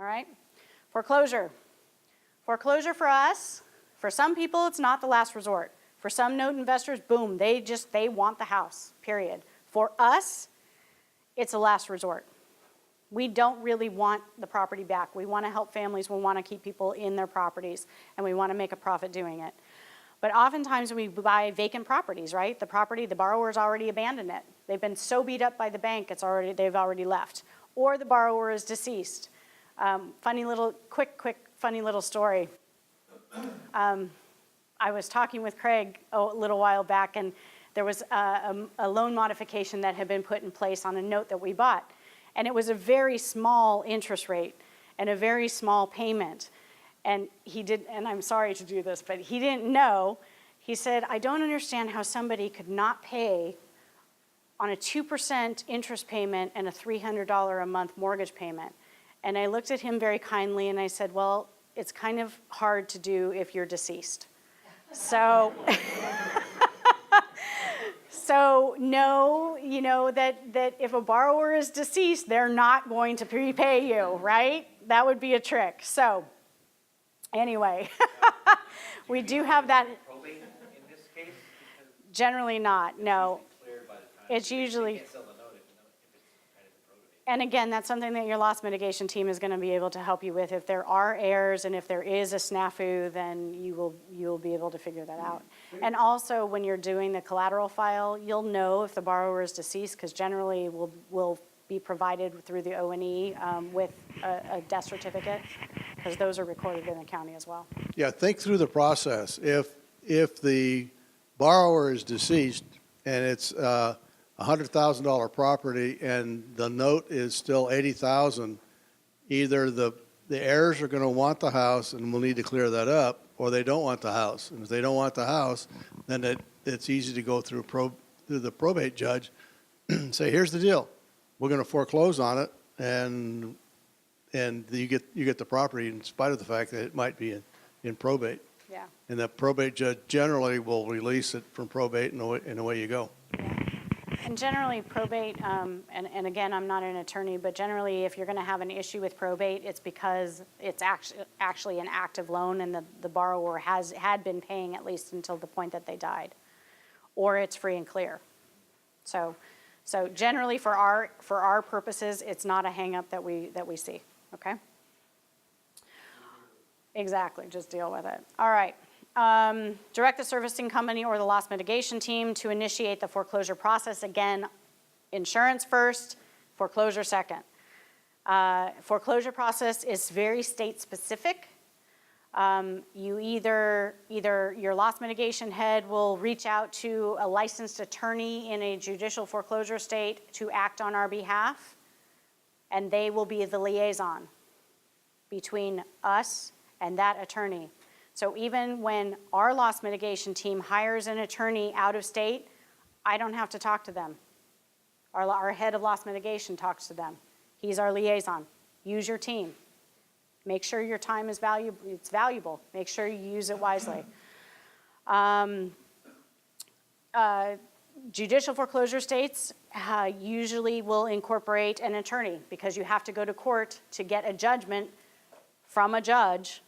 All right? Foreclosure. Foreclosure for us, for some people, it's not the last resort. For some note investors, boom, they want the house, period. For us, it's a last resort. We don't really want the property back. We want to help families. We want to keep people in their properties, and we want to make a profit doing it. But oftentimes we buy vacant properties, right? The borrower's already abandoned it. They've been so beat up by the bank, they've already left. Or the borrower is deceased. Funny little story. I was talking with Craig a little while back, and there was a loan modification that had been put in place on a note that we bought. And it was a very small interest rate and a very small payment. And and I'm sorry to do this, but he didn't know. He said, I don't understand how somebody could not pay on a 2% interest payment and a $300 a month mortgage payment. And I looked at him very kindly and I said, well, it's kind of hard to do if you're deceased. So, so know, that if a borrower is deceased, they're not going to prepay you, right? That would be a trick. So, anyway, we do have that. Probate in this case? Generally not, no. It's usually. And again, that's something that your loss mitigation team is going to be able to help you with. If there are heirs and if there is a snafu, then you will be able to figure that out. And also, when you're doing the collateral file, you'll know if the borrower is deceased, because generally will be provided through the O&E with a death certificate, because those are recorded in the county as well. Yeah, think through the process. If the borrower is deceased and it's $100,000 property and the note is still $80,000, either the heirs are going to want the house and we'll need to clear that up, or they don't want the house. And if they don't want the house, then it's easy to go through the probate judge and say, here's the deal. We're going to foreclose on it, and you get the property in spite of the fact that it might be in probate. Yeah. And the probate judge generally will release it from probate, and away you go. Yeah. And generally probate, and again, I'm not an attorney, but generally if you're going to have an issue with probate, it's because it's actually an active loan and the borrower had been paying at least until the point that they died, or it's free and clear. So generally for our purposes, it's not a hang up that we see. Okay? Exactly, just deal with it. All right. Direct the servicing company or the loss mitigation team to initiate the foreclosure process. Again, insurance first, foreclosure second. Foreclosure process is very state specific. You either your loss mitigation head will reach out to a licensed attorney in a judicial foreclosure state to act on our behalf, and they will be the liaison between us and that attorney. So even when our loss mitigation team hires an attorney out of state, I don't have to talk to them. Our head of loss mitigation talks to them. He's our liaison. Use your team. Make sure your time is valuable. It's valuable. Make sure you use it wisely. Judicial foreclosure states usually will incorporate an attorney, because you have to go to court to get a judgment from a judge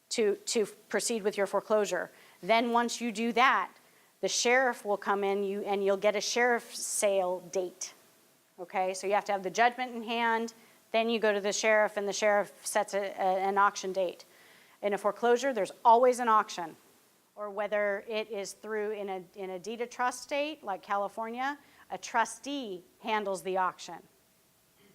to proceed with your foreclosure. Then once you do that, the sheriff will come in and you'll get a sheriff's sale date. Okay, so you have to have the judgment in hand, then you go to the sheriff and the sheriff sets an auction date. In a foreclosure, there's always an auction, or whether it is through in a deed of trust state like California, a trustee handles the auction.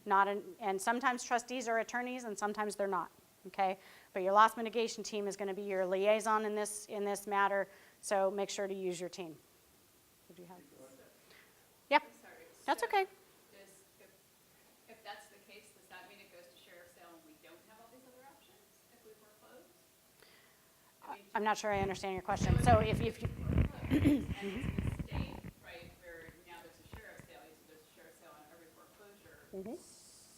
And sometimes trustees are attorneys and sometimes they're not. Okay, but your loss mitigation team is going to be your liaison in this matter, so make sure to use your team. Did you have? Yep. Sorry. That's okay. If that's the case, does that mean it goes to sheriff's sale and we don't have all these other options if we foreclose? I'm not sure I understand your question. So if you and it's in a state, right, where now there's a sheriff's sale, there's a sheriff's sale on every foreclosure. Mm-hmm.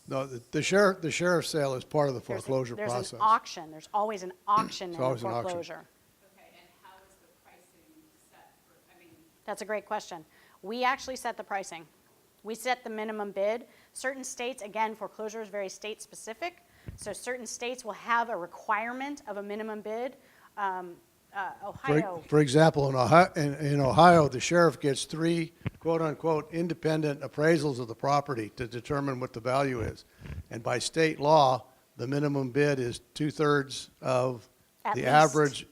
No, the sheriff's sale is part of the foreclosure process. There's an auction. There's always an auction in a always an auction. foreclosure. Okay, and how is the pricing set for, That's a great question. We actually set the pricing. We set the minimum bid. Certain states, again, foreclosure is very state specific. So certain states will have a requirement of a minimum bid. For Ohio, for example, in Ohio, the sheriff gets 3 quote-unquote independent appraisals of the property to determine what the value is. And by state law, the minimum bid is 2/3 of At the least. average.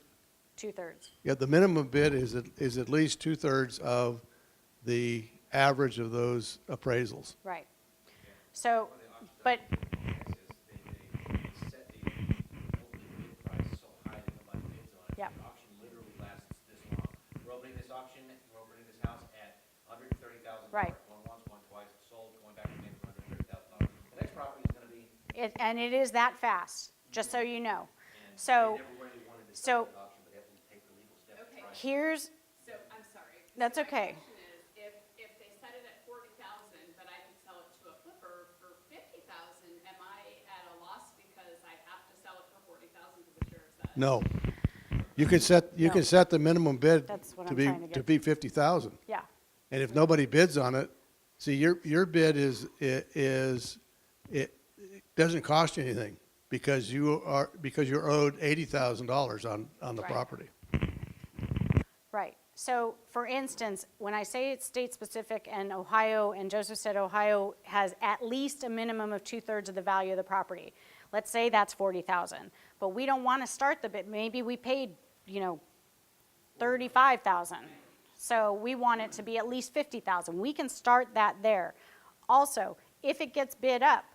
2/3. Yeah, the minimum bid is at least 2/3 of the average of those appraisals. Right. So, but, They set the opening bid price so high that nobody bids on it. Yep. The auction literally lasts this long. We're opening this auction, we're opening this house at $130,000. Right. Going once, going twice, sold, going back again for $130,000. The next property is gonna be, and it is that fast, just so you know. and they So, never really wanted to so- start that auction, but they have to take the legal steps to Okay. try. here's, So, I'm sorry. That's So my okay. question is, if they set it at 40,000, but I can sell it to a flipper for 50,000, am I at a loss because I have to sell it for 40,000 because the sheriff said? No. You can set the minimum bid That's what to I'm be, trying to to get. be 50,000. yeah, And if nobody bids on it, see, your bid it doesn't cost you anything because you're owed $80,000 on the Right. property. right. So, for instance, when I say it's state-specific and Ohio, and Joseph said Ohio has at least a minimum of 2/3 of the value of the property. Let's say that's 40,000, but we don't want to start the bid. Maybe we paid, 35,000. So we want it to be at least 50,000. We can start that there. Also, if it gets bid up,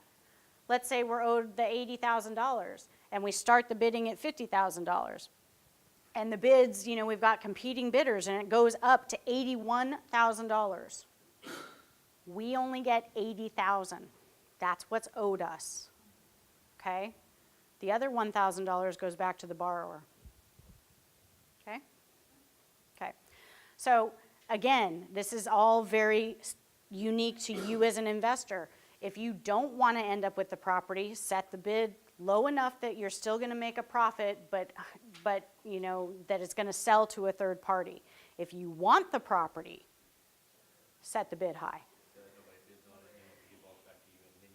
let's say we're owed the $80,000 and we start the bidding at $50,000. And the bids, we've got competing bidders and it goes up to $81,000. We only get 80,000. That's what's owed us. Okay? The other $1,000 goes back to the borrower. Okay? Okay. So again, this is all very unique to you as an investor. If you don't want to end up with the property, set the bid low enough that you're still going to make a profit, but that it's going to sell to a third party. If you want the property, set the bid high.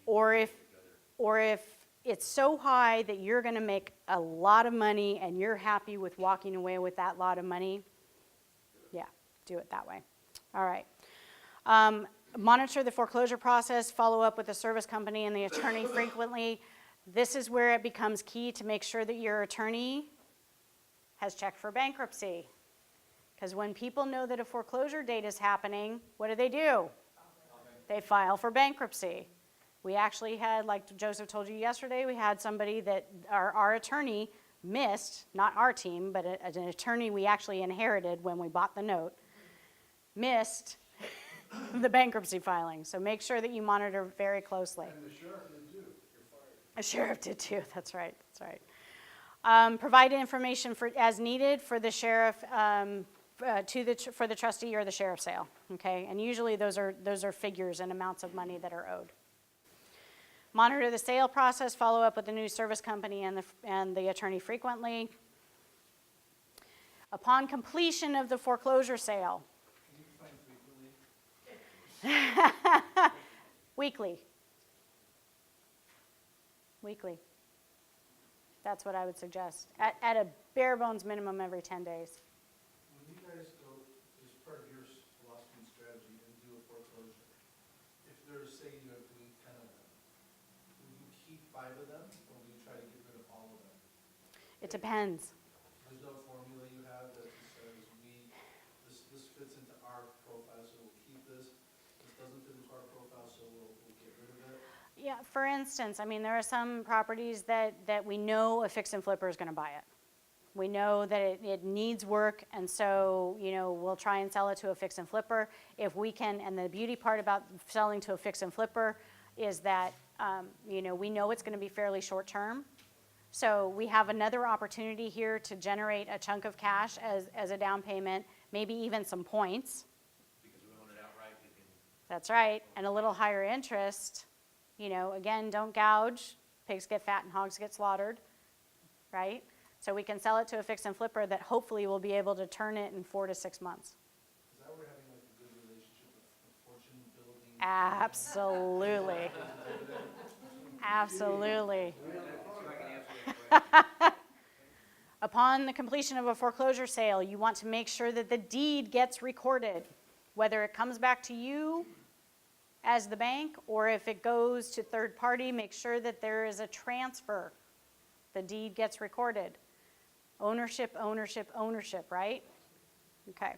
Or if it's so high that you're going to make a lot of money and you're happy with walking away with that lot of money, yeah, do it that way. All right. Monitor the foreclosure process, follow up with the service company and the attorney frequently. This is where it becomes key to make sure that your attorney has checked for bankruptcy. Because when people know that a foreclosure date is happening, what do? They file for bankruptcy. We actually had, like Joseph told you yesterday, we had somebody that our attorney missed, not our team, but an attorney we actually inherited when we bought the note, missed the bankruptcy filing. So make sure that you monitor very closely. And the sheriff did too. You're fired. The sheriff did too, that's right, that's right. Provide information as needed for the sheriff, for the trustee or the sheriff's sale, okay? And usually those are figures and amounts of money that are owed. Monitor the sale process, follow up with the new service company and the attorney frequently. Upon completion of the foreclosure sale. Weekly. That's what I would suggest, at a bare bones minimum every 10 days. When you guys go, as part of your philosophy and strategy, and do a foreclosure, if there's, say, you have to kind of, will you keep 5 of them, or will you try to get rid of all of them? It depends. There's no formula you have that just says, this fits into our profile, so we'll keep this. This doesn't fit into our profile, so we'll get rid of it. Yeah, for instance, there are some properties that we know a fix and flipper is going to buy it. We know that it needs work, and so, we'll try and sell it to a fix and flipper. If we can, and the beauty part about selling to a fix and flipper is that, we know it's going to be fairly short term. So we have another opportunity here to generate a chunk of cash as a down payment, maybe even some points. Because we own it outright, we can. That's right, and a little higher interest. Again, don't gouge. Pigs get fat and hogs get slaughtered, right? So we can sell it to a fix and flipper that hopefully will be able to turn it in 4 to 6 months. Is that where we're having like a good relationship with fortune building? Absolutely. Absolutely. See if I can answer that question. Upon the completion of a foreclosure sale, you want to make sure that the deed gets recorded, whether it comes back to you as the bank, or if it goes to third party, make sure that there is a transfer. The deed gets recorded. Ownership, ownership, ownership, right? Okay.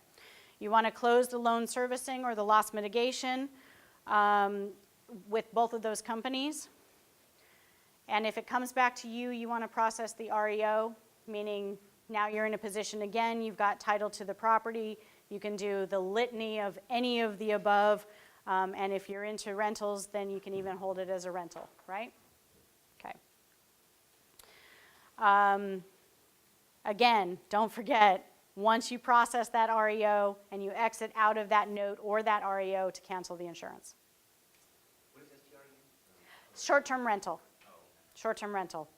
You want to close the loan servicing or the loss mitigation with both of those companies. And if it comes back to you, you want to process the REO, meaning now you're in a position again, you've got title to the property, you can do the litany of any of the above, and if you're into rentals, then you can even hold it as a rental, right? Okay. Again, don't forget, once you process that REO and you exit out of that note or that REO to cancel the insurance. What is STR again? Short-term rental. Short-term rental.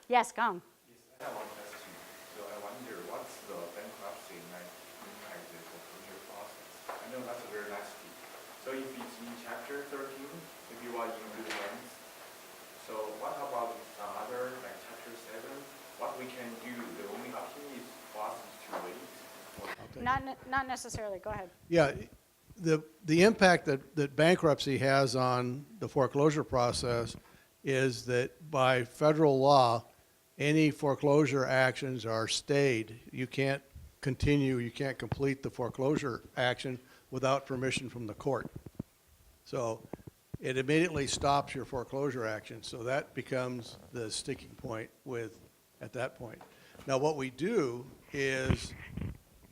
Yes, Gong. Yes, I have one question. So I wonder, what's the bankruptcy might impact the foreclosure process? I know that's very nasty. So if it's in chapter 13, if you are in good hands, so what about other, like chapter 7? What we can do, the only option is for us to wait? Not necessarily. Go ahead. Yeah, the impact that bankruptcy has on the foreclosure process is that by federal law, any foreclosure actions are stayed. You can't continue, you can't complete the foreclosure action without permission from the court. So it immediately stops your foreclosure action. So that becomes the sticking point at that point. Now what we do is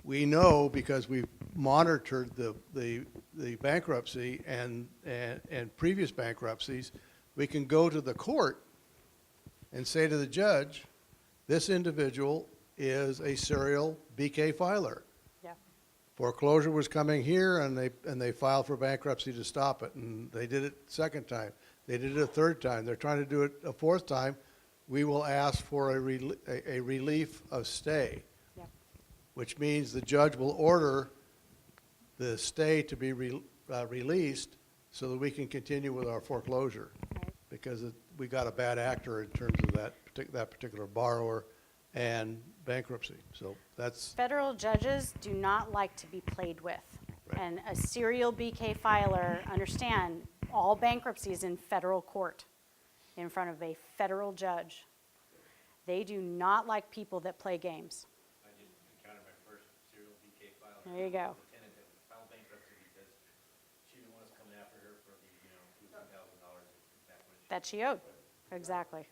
we know, because we've monitored the bankruptcy and previous bankruptcies, we can go to the court and say to the judge, this individual is a serial BK filer. Yeah. Foreclosure was coming here, and they filed for bankruptcy to stop it, and they did it second time. They did it a third time. They're trying to do it a fourth time. We will ask for a relief of stay, Yeah. which means the judge will order the stay to be released so that we can continue with our foreclosure, Right. because we got a bad actor in terms of that particular borrower and bankruptcy. So that's, Federal judges do not like to be played with. Right. And a serial BK filer, understand, all bankruptcies in federal court, in front of a federal judge. They do not like people that play games. I just encountered my first serial BK filer. There you go. The tenant that filed bankruptcy because she didn't want us coming after her for the, $2,000 back when she. That she owed. Exactly.